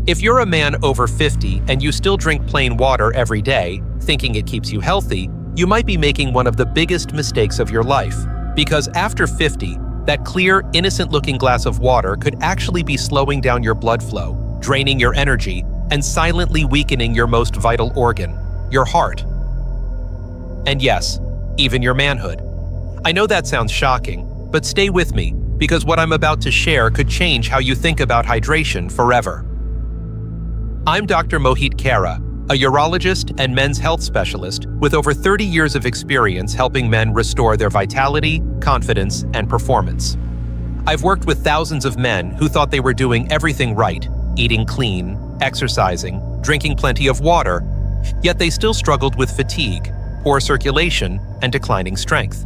If you're a man over 50 and you still drink plain water every day, thinking it keeps you healthy, you might be making one of the biggest mistakes of your life. Because after 50, that clear, innocent-looking glass of water could actually be slowing down your blood flow, draining your energy, and silently weakening your most vital organ, your heart. And yes, even your manhood. I know that sounds shocking, but stay with me, because what I'm about to share could change how you think about hydration forever. I'm Dr. Mohit Kara, a urologist and men's health specialist with over 30 years of experience helping men restore their vitality, confidence, and performance. I've worked with thousands of men who thought they were doing everything right, eating clean, exercising, drinking plenty of water, yet they still struggled with fatigue, poor circulation, and declining strength.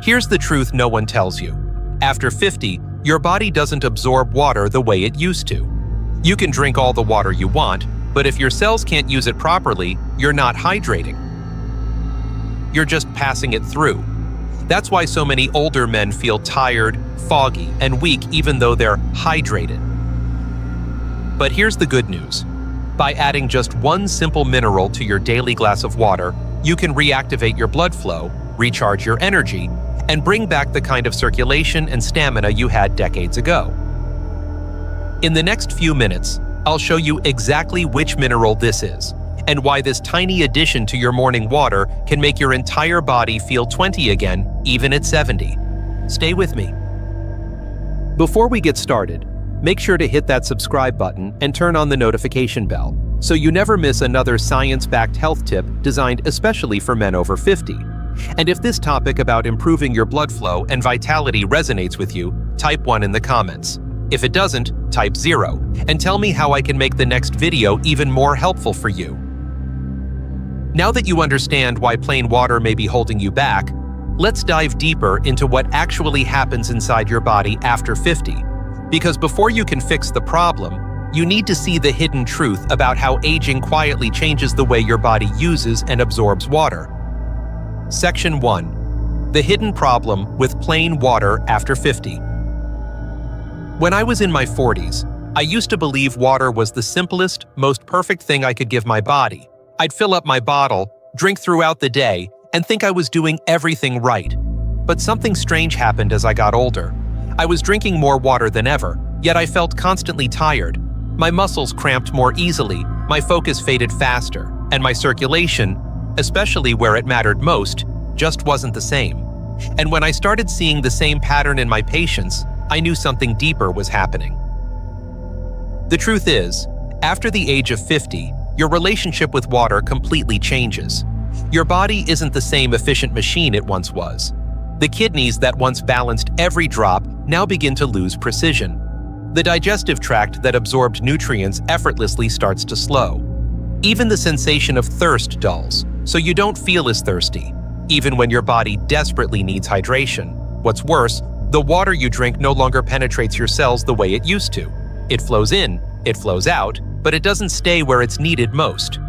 Here's the truth no one tells you. After 50, your body doesn't absorb water the way it used to. You can drink all the water you want, but if your cells can't use it properly, you're not hydrating. You're just passing it through. That's why so many older men feel tired, foggy, and weak even though they're hydrated. But here's the good news. By adding just one simple mineral to your daily glass of water, you can reactivate your blood flow, recharge your energy, and bring back the kind of circulation and stamina you had decades ago. In the next few minutes, I'll show you exactly which mineral this is, and why this tiny addition to your morning water can make your entire body feel 20 again, even at 70. Stay with me. Before we get started, make sure to hit that subscribe button and turn on the notification bell, so you never miss another science-backed health tip designed especially for men over 50. And if this topic about improving your blood flow and vitality resonates with you, type 1 in the comments. If it doesn't, type 0, and tell me how I can make the next video even more helpful for you. Now that you understand why plain water may be holding you back, let's dive deeper into what actually happens inside your body after 50. Because before you can fix the problem, you need to see the hidden truth about how aging quietly changes the way your body uses and absorbs water. Section 1. The hidden problem with plain water after 50. When I was in my 40s, I used to believe water was the simplest, most perfect thing I could give my body. I'd fill up my bottle, drink throughout the day, and think I was doing everything right. But something strange happened as I got older. I was drinking more water than ever, yet I felt constantly tired. My muscles cramped more easily, my focus faded faster, and my circulation, especially where it mattered most, just wasn't the same. And when I started seeing the same pattern in my patients, I knew something deeper was happening. The truth is, after the age of 50, your relationship with water completely changes. Your body isn't the same efficient machine it once was. The kidneys that once balanced every drop now begin to lose precision. The digestive tract that absorbed nutrients effortlessly starts to slow. Even the sensation of thirst dulls, so you don't feel as thirsty, even when your body desperately needs hydration. What's worse, the water you drink no longer penetrates your cells the way it used to. It flows in, it flows out, but it doesn't stay where it's needed most.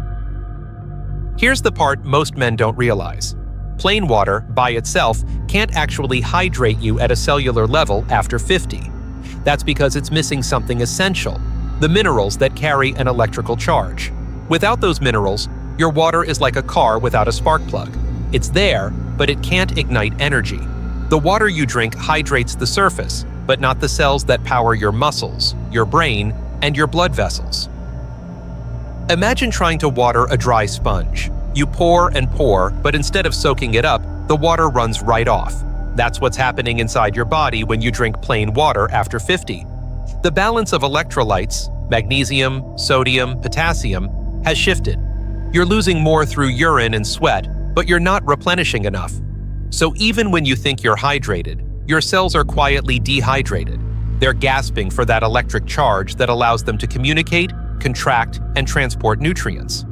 Here's the part most men don't realize. Plain water, by itself, can't actually hydrate you at a cellular level after 50. That's because it's missing something essential, the minerals that carry an electrical charge. Without those minerals, your water is like a car without a spark plug. It's there, but it can't ignite energy. The water you drink hydrates the surface, but not the cells that power your muscles, your brain, and your blood vessels. Imagine trying to water a dry sponge. You pour and pour, but instead of soaking it up, the water runs right off. That's what's happening inside your body when you drink plain water after 50. The balance of electrolytes, magnesium, sodium, potassium, has shifted. You're losing more through urine and sweat, but you're not replenishing enough. So even when you think you're hydrated, your cells are quietly dehydrated. They're gasping for that electric charge that allows them to communicate, contract, and transport nutrients.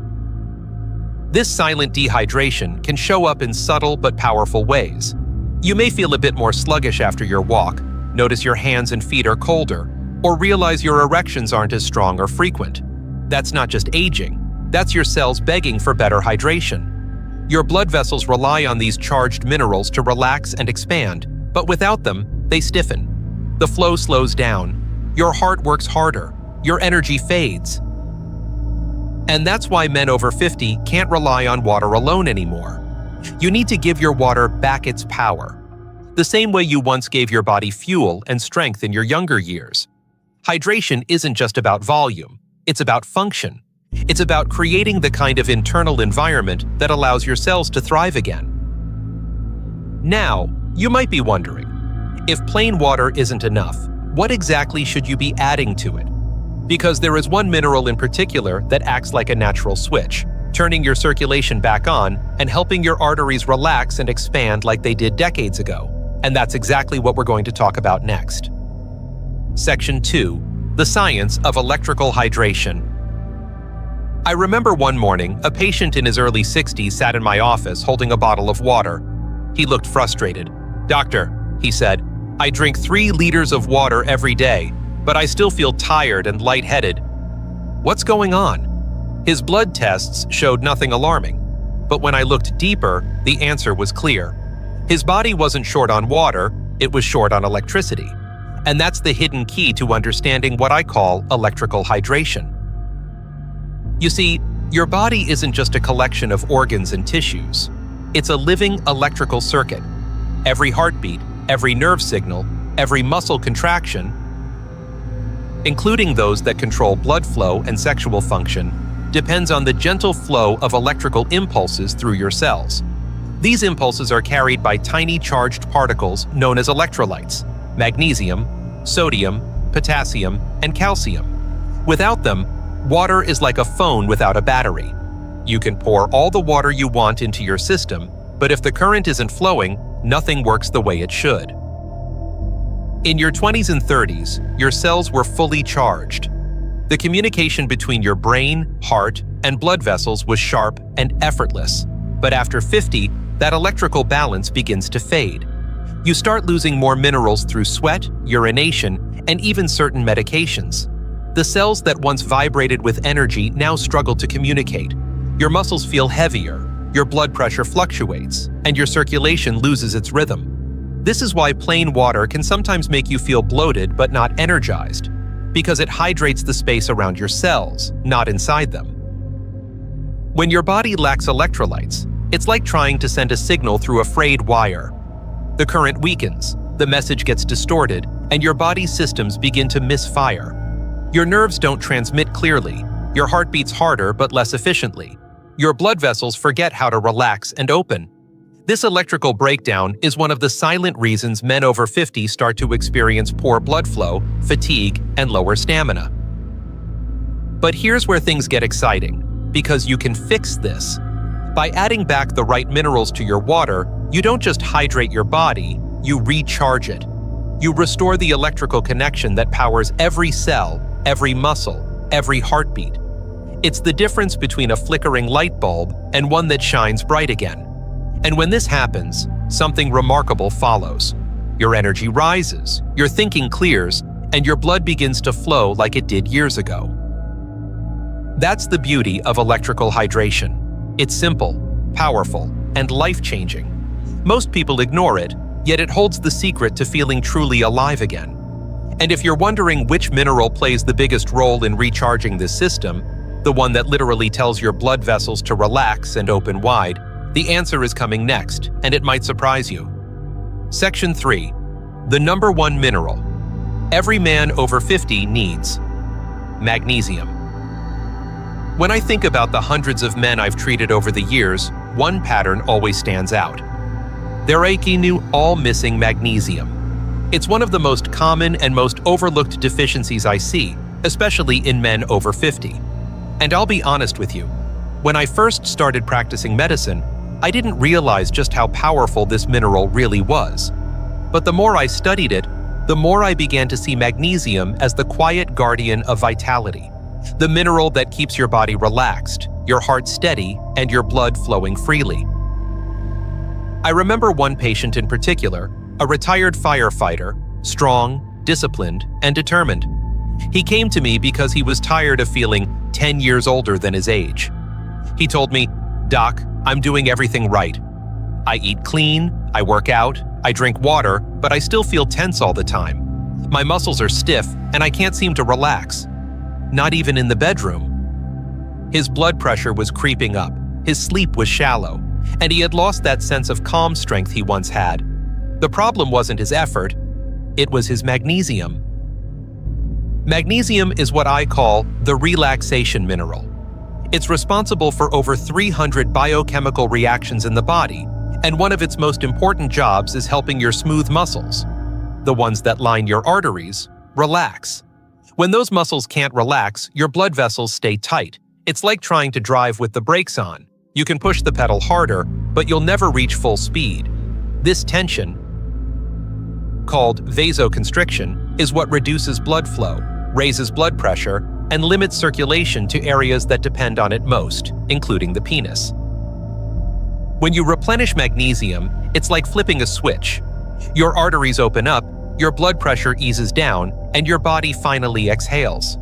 This silent dehydration can show up in subtle but powerful ways. You may feel a bit more sluggish after your walk, notice your hands and feet are colder, or realize your erections aren't as strong or frequent. That's not just aging, that's your cells begging for better hydration. Your blood vessels rely on these charged minerals to relax and expand, but without them, they stiffen. The flow slows down. Your heart works harder. your energy fades. And that's why men over 50 can't rely on water alone anymore. You need to give your water back its power, the same way you once gave your body fuel and strength in your younger years. Hydration isn't just about volume, it's about function. It's about creating the kind of internal environment that allows your cells to thrive again. Now, you might be wondering, if plain water isn't enough, what exactly should you be adding to it? Because there is one mineral in particular that acts like a natural switch, turning your circulation back on and helping your arteries relax and expand like they did decades ago. And that's exactly what we're going to talk about next. Section 2. The Science of Electrical Hydration. I remember one morning, a patient in his early 60s sat in my office holding a bottle of water. He looked frustrated. "Doctor," he said, "I drink 3 liters of water every day, but I still feel tired and lightheaded. What's going on?" His blood tests showed nothing alarming, but when I looked deeper, the answer was clear. His body wasn't short on water, it was short on electricity. And that's the hidden key to understanding what I call electrical hydration. You see, your body isn't just a collection of organs and tissues. It's a living electrical circuit. Every heartbeat, every nerve signal, every muscle contraction, including those that control blood flow and sexual function, depends on the gentle flow of electrical impulses through your cells. These impulses are carried by tiny charged particles known as electrolytes: magnesium, sodium, potassium, and calcium. Without them, water is like a phone without a battery. You can pour all the water you want into your system, but if the current isn't flowing, nothing works the way it should. In your 20s and 30s, your cells were fully charged. The communication between your brain, heart, and blood vessels was sharp and effortless. But after 50, that electrical balance begins to fade. You start losing more minerals through sweat, urination, and even certain medications. The cells that once vibrated with energy now struggle to communicate. Your muscles feel heavier, your blood pressure fluctuates, and your circulation loses its rhythm. This is why plain water can sometimes make you feel bloated but not energized, because it hydrates the space around your cells, not inside them. When your body lacks electrolytes, it's like trying to send a signal through a frayed wire. The current weakens, the message gets distorted, and your body's systems begin to misfire. Your nerves don't transmit clearly, your heart beats harder but less efficiently. Your blood vessels forget how to relax and open. This electrical breakdown is one of the silent reasons men over 50 start to experience poor blood flow, fatigue, and lower stamina. But here's where things get exciting, because you can fix this. By adding back the right minerals to your water, you don't just hydrate your body, you recharge it. You restore the electrical connection that powers every cell, every muscle, every heartbeat. It's the difference between a flickering light bulb and one that shines bright again. And when this happens, something remarkable follows. Your energy rises, your thinking clears, and your blood begins to flow like it did years ago. That's the beauty of electrical hydration. It's simple, powerful, and life-changing. Most people ignore it, yet it holds the secret to feeling truly alive again. And if you're wondering which mineral plays the biggest role in recharging this system, the one that literally tells your blood vessels to relax and open wide, the answer is coming next, and it might surprise you. Section 3. The number 1 mineral every man over 50 needs: magnesium. When I think about the hundreds of men I've treated over the years, one pattern always stands out. They're all missing magnesium. It's one of the most common and most overlooked deficiencies I see, especially in men over 50. And I'll be honest with you, when I first started practicing medicine, I didn't realize just how powerful this mineral really was. But the more I studied it, the more I began to see magnesium as the quiet guardian of vitality, the mineral that keeps your body relaxed, your heart steady, and your blood flowing freely. I remember one patient in particular, a retired firefighter, strong, disciplined, and determined. He came to me because he was tired of feeling 10 years older than his age. He told me, "Doc, I'm doing everything right. I eat clean, I work out, I drink water, but I still feel tense all the time. My muscles are stiff, and I can't seem to relax. not even in the bedroom. His blood pressure was creeping up, his sleep was shallow, and he had lost that sense of calm strength he once had. The problem wasn't his effort, it was his magnesium. Magnesium is what I call the relaxation mineral. It's responsible for over 300 biochemical reactions in the body, and one of its most important jobs is helping your smooth muscles, the ones that line your arteries, relax. When those muscles can't relax, your blood vessels stay tight. It's like trying to drive with the brakes on. You can push the pedal harder, but you'll never reach full speed. This tension, called vasoconstriction, is what reduces blood flow, raises blood pressure, and limits circulation to areas that depend on it most, including the penis. When you replenish magnesium, it's like flipping a switch. Your arteries open up, your blood pressure eases down, and your body finally exhales.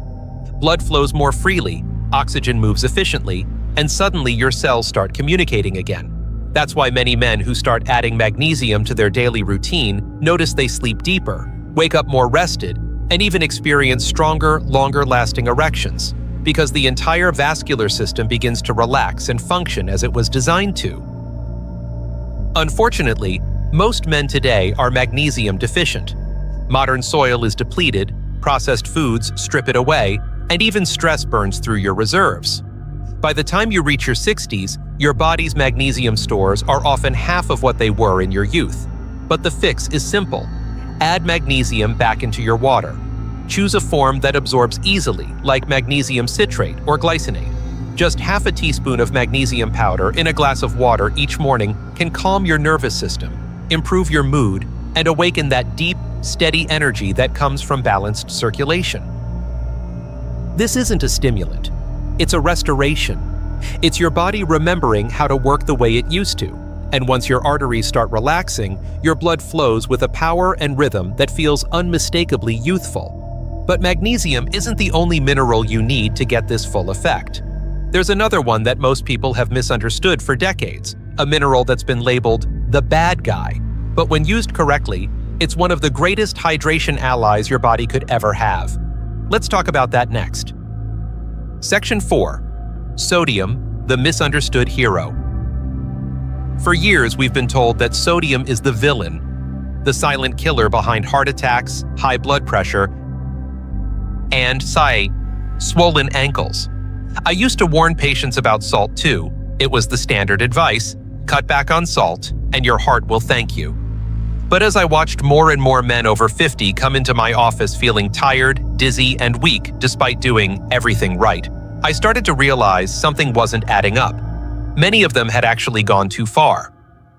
Blood flows more freely, oxygen moves efficiently, and suddenly your cells start communicating again. That's why many men who start adding magnesium to their daily routine notice they sleep deeper, wake up more rested, and even experience stronger, longer-lasting erections, because the entire vascular system begins to relax and function as it was designed to. Unfortunately, most men today are magnesium deficient. Modern soil is depleted, processed foods strip it away, and even stress burns through your reserves. By the time you reach your 60s, your body's magnesium stores are often half of what they were in your youth. But the fix is simple. Add magnesium back into your water. Choose a form that absorbs easily, like magnesium citrate or glycinate. Just half a teaspoon of magnesium powder in a glass of water each morning can calm your nervous system, improve your mood, and awaken that deep, steady energy that comes from balanced circulation. This isn't a stimulant. It's a restoration. It's your body remembering how to work the way it used to. And once your arteries start relaxing, your blood flows with a power and rhythm that feels unmistakably youthful. But magnesium isn't the only mineral you need to get this full effect. There's another one that most people have misunderstood for decades, a mineral that's been labeled the bad guy. But when used correctly, it's one of the greatest hydration allies your body could ever have. Let's talk about that next. Section 4. Sodium, the misunderstood hero. For years, we've been told that sodium is the villain, the silent killer behind heart attacks, high blood pressure, and, swollen ankles. I used to warn patients about salt too. It was the standard advice: cut back on salt, and your heart will thank you. But as I watched more and more men over 50 come into my office feeling tired, dizzy, and weak despite doing everything right, I started to realize something wasn't adding up. Many of them had actually gone too far.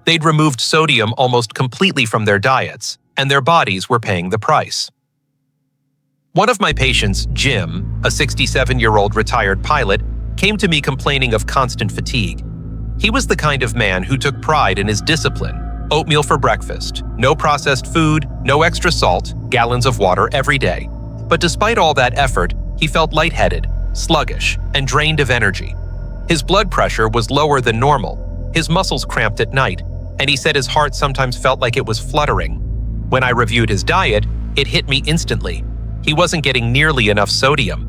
They'd removed sodium almost completely from their diets, and their bodies were paying the price. One of my patients, Jim, a 67-year-old retired pilot, came to me complaining of constant fatigue. He was the kind of man who took pride in his discipline: oatmeal for breakfast, no processed food, no extra salt, gallons of water every day. But despite all that effort, he felt lightheaded, sluggish, and drained of energy. His blood pressure was lower than normal, his muscles cramped at night, and he said his heart sometimes felt like it was fluttering. When I reviewed his diet, it hit me instantly. He wasn't getting nearly enough sodium.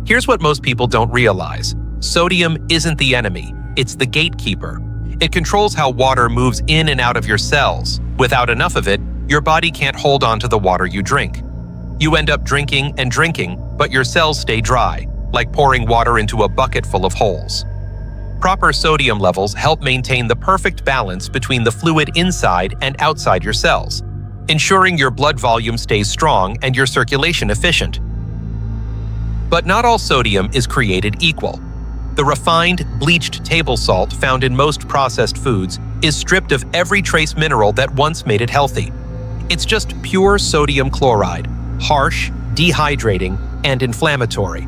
Here's what most people don't realize. Sodium isn't the enemy, it's the gatekeeper. It controls how water moves in and out of your cells. Without enough of it, your body can't hold on to the water you drink. You end up drinking and drinking, but your cells stay dry, like pouring water into a bucket full of holes. Proper sodium levels help maintain the perfect balance between the fluid inside and outside your cells, ensuring your blood volume stays strong and your circulation efficient. But not all sodium is created equal. The refined, bleached table salt found in most processed foods is stripped of every trace mineral that once made it healthy. It's just pure sodium chloride, harsh, dehydrating, and inflammatory.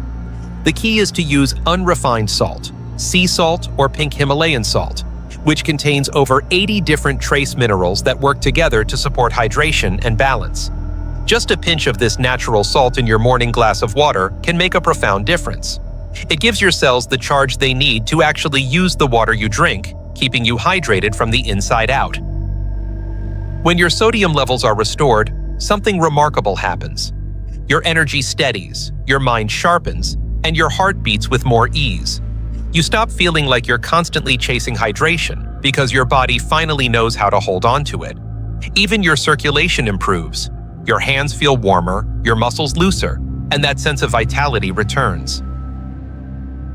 The key is to use unrefined salt, sea salt or pink Himalayan salt, which contains over 80 different trace minerals that work together to support hydration and balance. Just a pinch of this natural salt in your morning glass of water can make a profound difference. It gives your cells the charge they need to actually use the water you drink, keeping you hydrated from the inside out. When your sodium levels are restored, something remarkable happens. Your energy steadies, your mind sharpens, and your heart beats with more ease. You stop feeling like you're constantly chasing hydration because your body finally knows how to hold on to it. Even your circulation improves. Your hands feel warmer, your muscles looser, and that sense of vitality returns.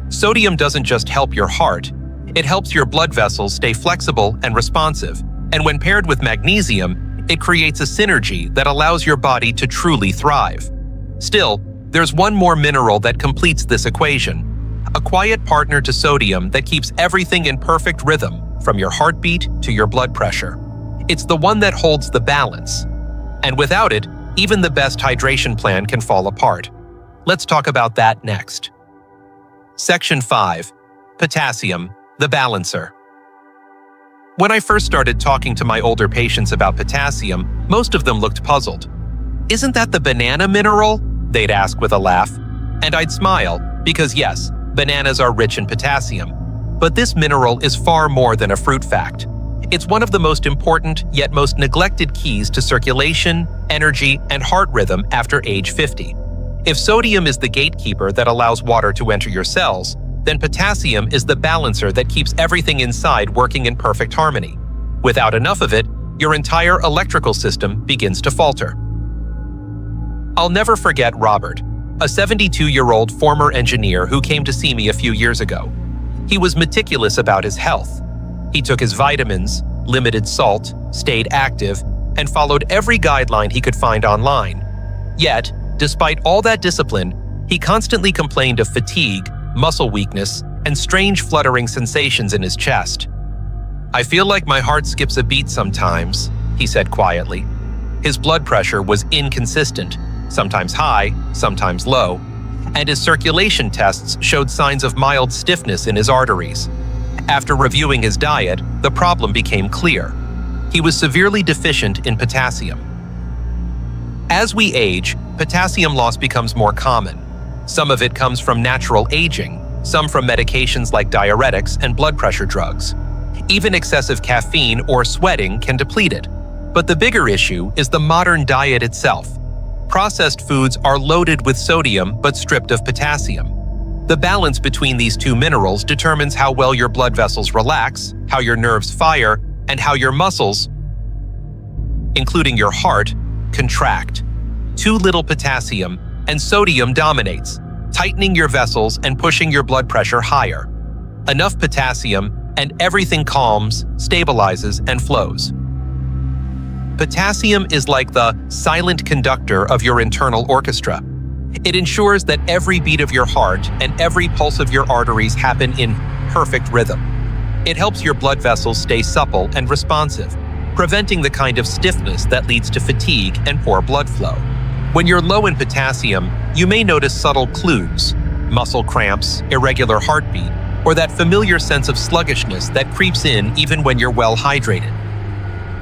Sodium doesn't just help your heart, it helps your blood vessels stay flexible and responsive. And when paired with magnesium, it creates a synergy that allows your body to truly thrive. Still, there's one more mineral that completes this equation. A quiet partner to sodium that keeps everything in perfect rhythm, from your heartbeat to your blood pressure. It's the one that holds the balance. And without it, even the best hydration plan can fall apart. Let's talk about that next. Section 5. Potassium, the balancer. When I first started talking to my older patients about potassium, most of them looked puzzled. "Isn't that the banana mineral?" they'd ask with a laugh. And I'd smile, because yes, bananas are rich in potassium. But this mineral is far more than a fruit fact. It's one of the most important yet most neglected keys to circulation, energy, and heart rhythm after age 50. If sodium is the gatekeeper that allows water to enter your cells, then potassium is the balancer that keeps everything inside working in perfect harmony. Without enough of it, your entire electrical system begins to falter. I'll never forget Robert, a 72-year-old former engineer who came to see me a few years ago. He was meticulous about his health. He took his vitamins, limited salt, stayed active, and followed every guideline he could find online. Yet, despite all that discipline, he constantly complained of fatigue, muscle weakness, and strange fluttering sensations in his chest. "I feel like my heart skips a beat sometimes," he said quietly. His blood pressure was inconsistent, sometimes high, sometimes low, and his circulation tests showed signs of mild stiffness in his arteries. After reviewing his diet, the problem became clear. He was severely deficient in potassium. As we age, potassium loss becomes more common. Some of it comes from natural aging, some from medications like diuretics and blood pressure drugs. Even excessive caffeine or sweating can deplete it. But the bigger issue is the modern diet itself. Processed foods are loaded with sodium but stripped of potassium. The balance between these two minerals determines how well your blood vessels relax, how your nerves fire, and how your muscles, including your heart, contract. Too little potassium, and sodium dominates, tightening your vessels and pushing your blood pressure higher. Enough potassium, and everything calms, stabilizes, and flows. Potassium is like the silent conductor of your internal orchestra. It ensures that every beat of your heart and every pulse of your arteries happen in perfect rhythm. It helps your blood vessels stay supple and responsive, preventing the kind of stiffness that leads to fatigue and poor blood flow. When you're low in potassium, you may notice subtle clues: muscle cramps, irregular heartbeat, or that familiar sense of sluggishness that creeps in even when you're well hydrated.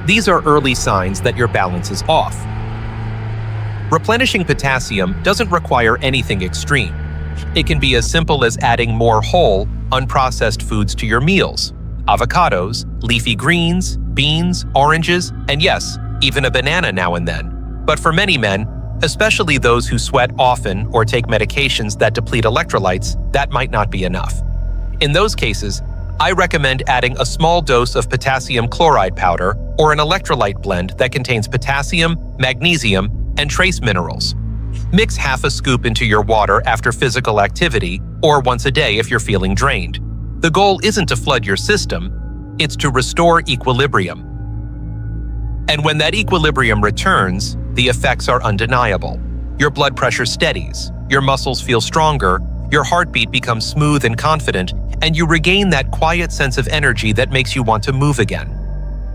These are early signs that your balance is off. Replenishing potassium doesn't require anything extreme. It can be as simple as adding more whole, unprocessed foods to your meals: avocados, leafy greens, beans, oranges, and yes, even a banana now and then. But for many men, especially those who sweat often or take medications that deplete electrolytes, that might not be enough. In those cases, I recommend adding a small dose of potassium chloride powder or an electrolyte blend that contains potassium, magnesium, and trace minerals. Mix half a scoop into your water after physical activity or once a day if you're feeling drained. The goal isn't to flood your system, it's to restore equilibrium. And when that equilibrium returns, the effects are undeniable. Your blood pressure steadies, your muscles feel stronger, your heartbeat becomes smooth and confident, and you regain that quiet sense of energy that makes you want to move again.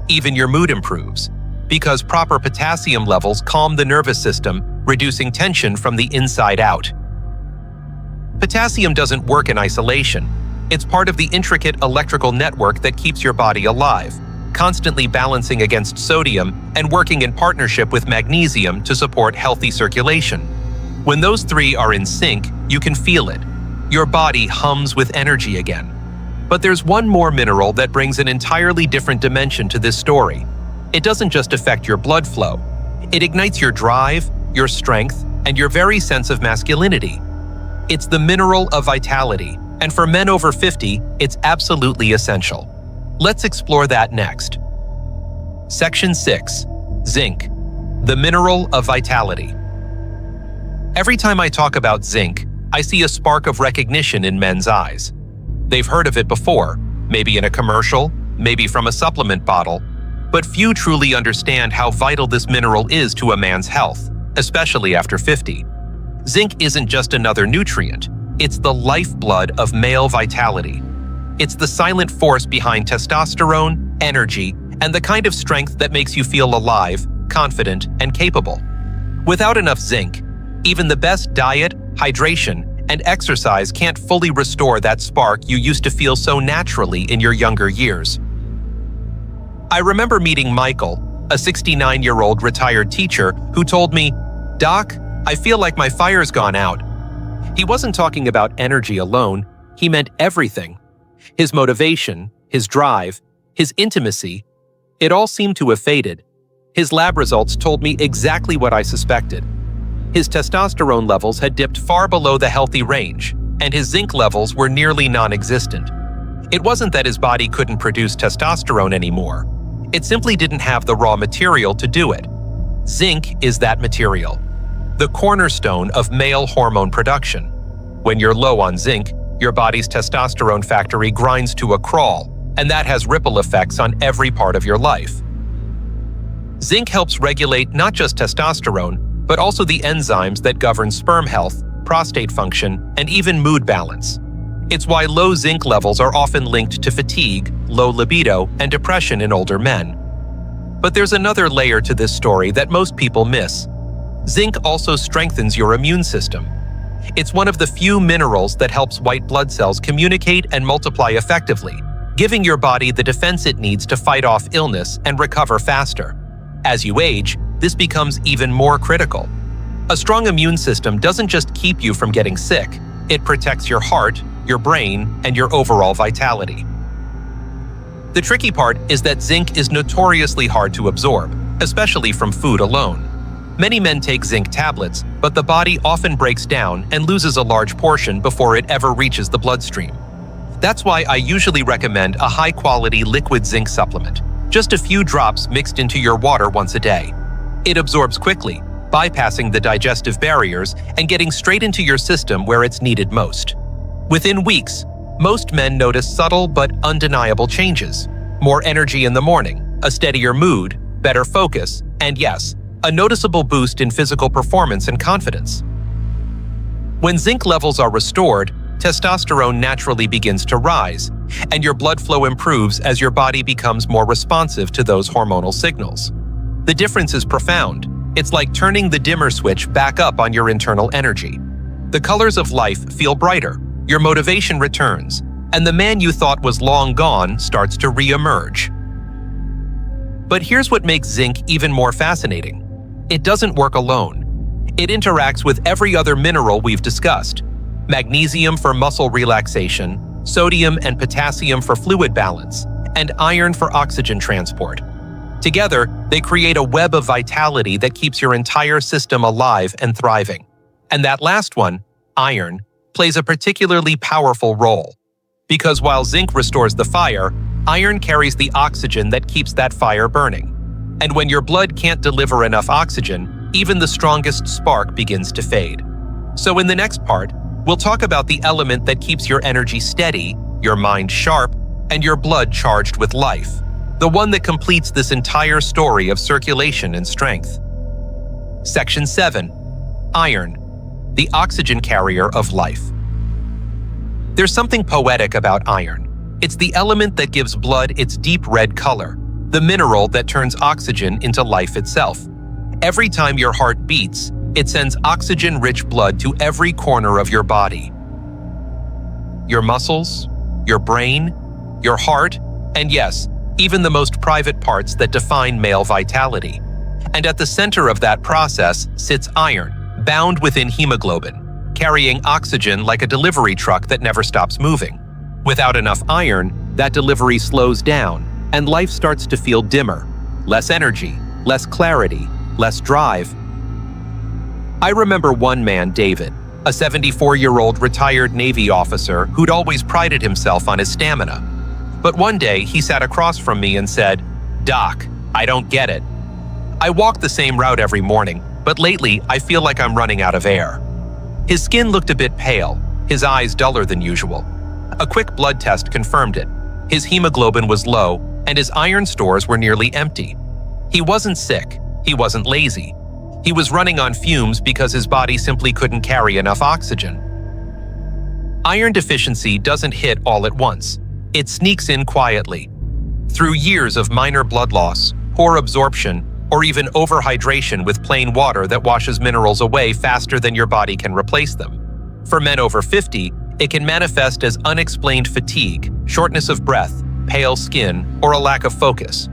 Even your mood improves, because proper potassium levels calm the nervous system, reducing tension from the inside out. Potassium doesn't work in isolation. It's part of the intricate electrical network that keeps your body alive, constantly balancing against sodium and working in partnership with magnesium to support healthy circulation. When those three are in sync, you can feel it. Your body hums with energy again. But there's one more mineral that brings an entirely different dimension to this story. It doesn't just affect your blood flow. It ignites your drive, your strength, and your very sense of masculinity. It's the mineral of vitality, and for men over 50, it's absolutely essential. Let's explore that next. Section 6. Zinc, the mineral of vitality. Every time I talk about zinc, I see a spark of recognition in men's eyes. They've heard of it before, maybe in a commercial, maybe from a supplement bottle, but few truly understand how vital this mineral is to a man's health, especially after 50. Zinc isn't just another nutrient, it's the lifeblood of male vitality. It's the silent force behind testosterone, energy, and the kind of strength that makes you feel alive, confident, and capable. Without enough zinc, even the best diet, hydration, and exercise can't fully restore that spark you used to feel so naturally in your younger years. I remember meeting Michael, a 69-year-old retired teacher who told me, "Doc, I feel like my fire's gone out." He wasn't talking about energy alone, he meant everything. His motivation, his drive, his intimacy, it all seemed to have faded. His lab results told me exactly what I suspected. His testosterone levels had dipped far below the healthy range, and his zinc levels were nearly non-existent. It wasn't that his body couldn't produce testosterone anymore. It simply didn't have the raw material to do it. Zinc is that material, the cornerstone of male hormone production. When you're low on zinc, your body's testosterone factory grinds to a crawl, and that has ripple effects on every part of your life. Zinc helps regulate not just testosterone, but also the enzymes that govern sperm health, prostate function, and even mood balance. It's why low zinc levels are often linked to fatigue, low libido, and depression in older men. But there's another layer to this story that most people miss. Zinc also strengthens your immune system. It's one of the few minerals that helps white blood cells communicate and multiply effectively, giving your body the defense it needs to fight off illness and recover faster. As you age, this becomes even more critical. A strong immune system doesn't just keep you from getting sick, it protects your heart, your brain, and your overall vitality. The tricky part is that zinc is notoriously hard to absorb, especially from food alone. Many men take zinc tablets, but the body often breaks down and loses a large portion before it ever reaches the bloodstream. That's why I usually recommend a high-quality liquid zinc supplement, just a few drops mixed into your water once a day. It absorbs quickly, bypassing the digestive barriers and getting straight into your system where it's needed most. Within weeks, most men notice subtle but undeniable changes. More energy in the morning, a steadier mood, better focus, and yes, a noticeable boost in physical performance and confidence. When zinc levels are restored, testosterone naturally begins to rise, and your blood flow improves as your body becomes more responsive to those hormonal signals. The difference is profound. It's like turning the dimmer switch back up on your internal energy. The colors of life feel brighter, your motivation returns, and the man you thought was long gone starts to re-emerge. But here's what makes zinc even more fascinating. It doesn't work alone. It interacts with every other mineral we've discussed: magnesium for muscle relaxation, sodium and potassium for fluid balance, and iron for oxygen transport. Together, they create a web of vitality that keeps your entire system alive and thriving. And that last one, iron, plays a particularly powerful role. Because while zinc restores the fire, iron carries the oxygen that keeps that fire burning. And when your blood can't deliver enough oxygen, even the strongest spark begins to fade. So in the next part, we'll talk about the element that keeps your energy steady, your mind sharp, and your blood charged with life. The one that completes this entire story of circulation and strength. Section 7. Iron, the oxygen carrier of life. There's something poetic about iron. It's the element that gives blood its deep red color, the mineral that turns oxygen into life itself. Every time your heart beats, it sends oxygen-rich blood to every corner of your body. Your muscles, your brain, your heart, and yes, even the most private parts that define male vitality. And at the center of that process sits iron, bound within hemoglobin, carrying oxygen like a delivery truck that never stops moving. Without enough iron, that delivery slows down, and life starts to feel dimmer. Less energy, less clarity, less drive. I remember one man, David, a 74-year-old retired Navy officer who'd always prided himself on his stamina. But one day, he sat across from me and said, "Doc, I don't get it. I walk the same route every morning, but lately I feel like I'm running out of air." His skin looked a bit pale, his eyes duller than usual. A quick blood test confirmed it. His hemoglobin was low, and his iron stores were nearly empty. He wasn't sick, he wasn't lazy. He was running on fumes because his body simply couldn't carry enough oxygen. Iron deficiency doesn't hit all at once. It sneaks in quietly. Through years of minor blood loss, poor absorption, or even overhydration with plain water that washes minerals away faster than your body can replace them. For men over 50, it can manifest as unexplained fatigue, shortness of breath, pale skin, or a lack of focus.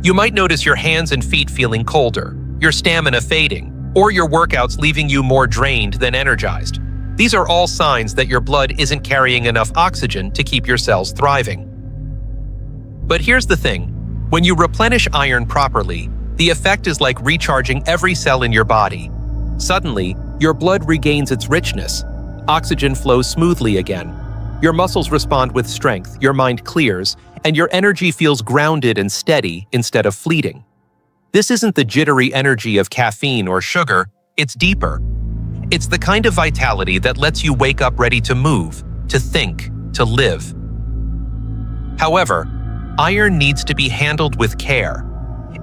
You might notice your hands and feet feeling colder, your stamina fading, or your workouts leaving you more drained than energized. These are all signs that your blood isn't carrying enough oxygen to keep your cells thriving. But here's the thing. When you replenish iron properly, the effect is like recharging every cell in your body. Suddenly, your blood regains its richness. Oxygen flows smoothly again. Your muscles respond with strength, your mind clears, and your energy feels grounded and steady instead of fleeting. This isn't the jittery energy of caffeine or sugar, it's deeper. It's the kind of vitality that lets you wake up ready to move, to think, to live. However, iron needs to be handled with care.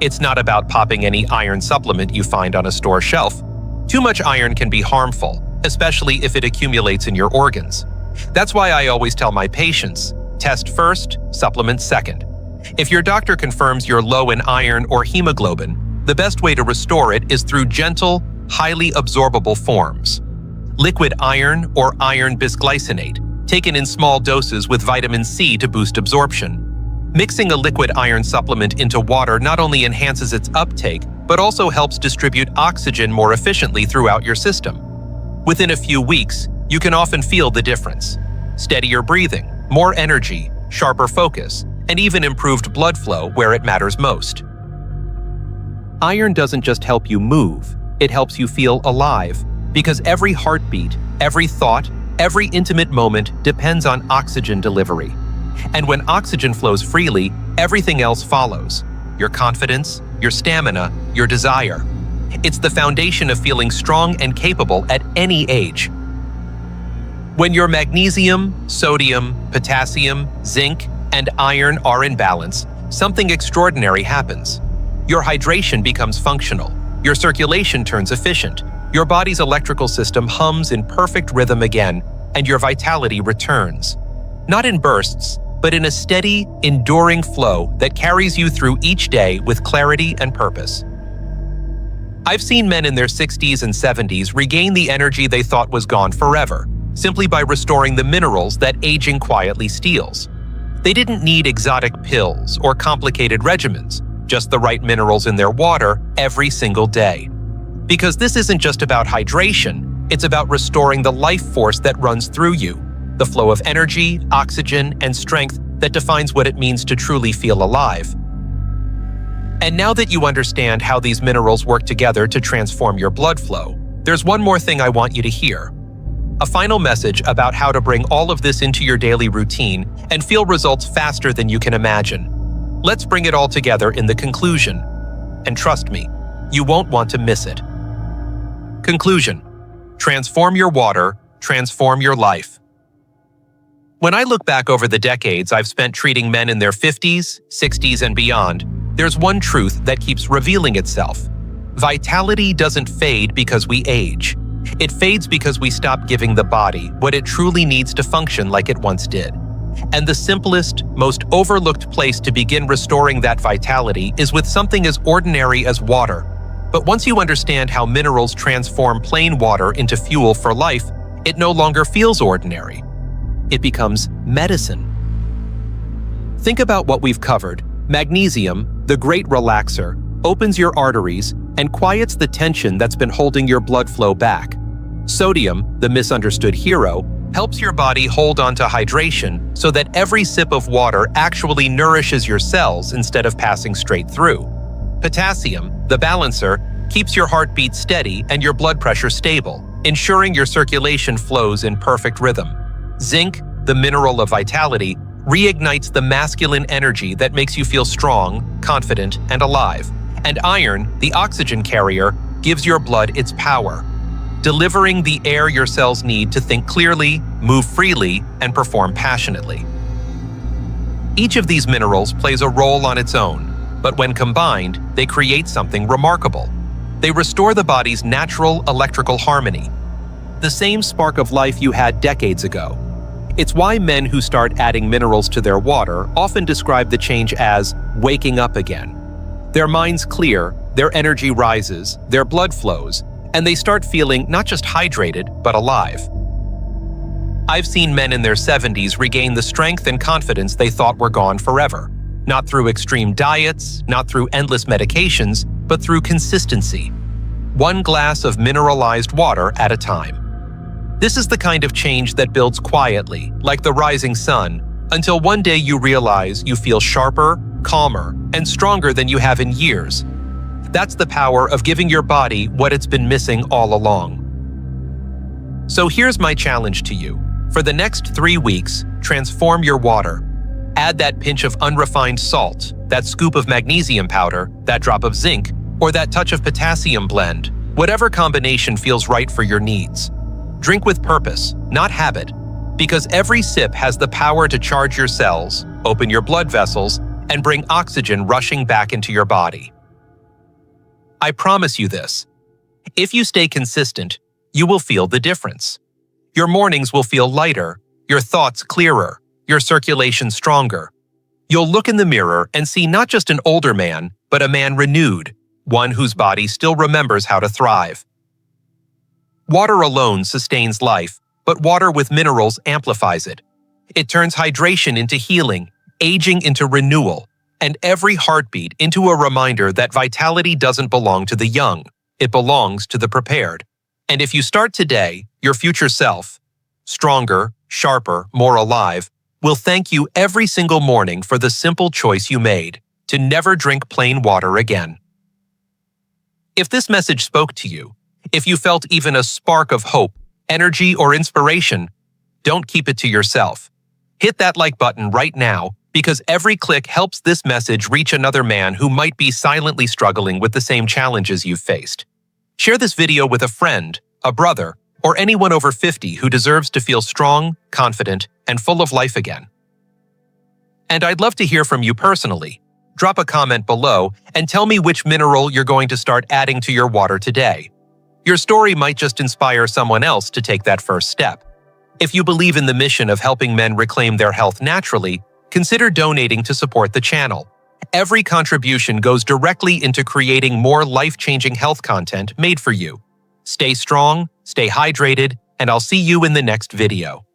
It's not about popping any iron supplement you find on a store shelf. Too much iron can be harmful, especially if it accumulates in your organs. That's why I always tell my patients, test first, supplement second. If your doctor confirms you're low in iron or hemoglobin, the best way to restore it is through gentle, highly absorbable forms. Liquid iron or iron bisglycinate, taken in small doses with vitamin C to boost absorption. Mixing a liquid iron supplement into water not only enhances its uptake, but also helps distribute oxygen more efficiently throughout your system. Within a few weeks, you can often feel the difference. Steadier breathing, more energy, sharper focus, and even improved blood flow where it matters most. Iron doesn't just help you move, it helps you feel alive, because every heartbeat, every thought, every intimate moment depends on oxygen delivery. And when oxygen flows freely, everything else follows. Your confidence, your stamina, your desire. It's the foundation of feeling strong and capable at any age. When your magnesium, sodium, potassium, zinc, and iron are in balance, something extraordinary happens. Your hydration becomes functional, your circulation turns efficient, your body's electrical system hums in perfect rhythm again, and your vitality returns. Not in bursts, but in a steady, enduring flow that carries you through each day with clarity and purpose. I've seen men in their 60s and 70s regain the energy they thought was gone forever, simply by restoring the minerals that aging quietly steals. They didn't need exotic pills or complicated regimens, just the right minerals in their water every single day. Because this isn't just about hydration, it's about restoring the life force that runs through you, the flow of energy, oxygen, and strength that defines what it means to truly feel alive. And now that you understand how these minerals work together to transform your blood flow, there's one more thing I want you to hear. A final message about how to bring all of this into your daily routine and feel results faster than you can imagine. Let's bring it all together in the conclusion. And trust me, you won't want to miss it. Conclusion. Transform your water, transform your life. When I look back over the decades I've spent treating men in their 50s, 60s, and beyond, there's one truth that keeps revealing itself. Vitality doesn't fade because we age. It fades because we stop giving the body what it truly needs to function like it once did. And the simplest, most overlooked place to begin restoring that vitality is with something as ordinary as water. But once you understand how minerals transform plain water into fuel for life, it no longer feels ordinary. It becomes medicine. Think about what we've covered. Magnesium, the great relaxer, opens your arteries and quiets the tension that's been holding your blood flow back. Sodium, the misunderstood hero, helps your body hold on to hydration so that every sip of water actually nourishes your cells instead of passing straight through. Potassium, the balancer, keeps your heartbeat steady and your blood pressure stable, ensuring your circulation flows in perfect rhythm. Zinc, the mineral of vitality, reignites the masculine energy that makes you feel strong, confident, and alive. And iron, the oxygen carrier, gives your blood its power, delivering the air your cells need to think clearly, move freely, and perform passionately. Each of these minerals plays a role on its own, but when combined, they create something remarkable. They restore the body's natural electrical harmony, the same spark of life you had decades ago. It's why men who start adding minerals to their water often describe the change as waking up again. Their minds clear, their energy rises, their blood flows, and they start feeling not just hydrated, but alive. I've seen men in their 70s regain the strength and confidence they thought were gone forever. Not through extreme diets, not through endless medications, but through consistency. One glass of mineralized water at a time. This is the kind of change that builds quietly, like the rising sun, until one day you realize you feel sharper, calmer, and stronger than you have in years. That's the power of giving your body what it's been missing all along. So here's my challenge to you. For the next 3 weeks, transform your water. Add that pinch of unrefined salt, that scoop of magnesium powder, that drop of zinc, or that touch of potassium blend, whatever combination feels right for your needs. Drink with purpose, not habit, because every sip has the power to charge your cells, open your blood vessels, and bring oxygen rushing back into your body. I promise you this. If you stay consistent, you will feel the difference. Your mornings will feel lighter, your thoughts clearer, your circulation stronger. You'll look in the mirror and see not just an older man, but a man renewed, one whose body still remembers how to thrive. Water alone sustains life, but water with minerals amplifies it. It turns hydration into healing, aging into renewal, and every heartbeat into a reminder that vitality doesn't belong to the young, it belongs to the prepared. And if you start today, your future self, stronger, sharper, more alive, will thank you every single morning for the simple choice you made to never drink plain water again. If this message spoke to you, if you felt even a spark of hope, energy, or inspiration, don't keep it to yourself. Hit that like button right now, because every click helps this message reach another man who might be silently struggling with the same challenges you've faced. Share this video with a friend, a brother, or anyone over 50 who deserves to feel strong, confident, and full of life again. And I'd love to hear from you personally. Drop a comment below and tell me which mineral you're going to start adding to your water today. Your story might just inspire someone else to take that first step. If you believe in the mission of helping men reclaim their health naturally, consider donating to support the channel. Every contribution goes directly into creating more life-changing health content made for you. Stay strong, stay hydrated, and I'll see you in the next video.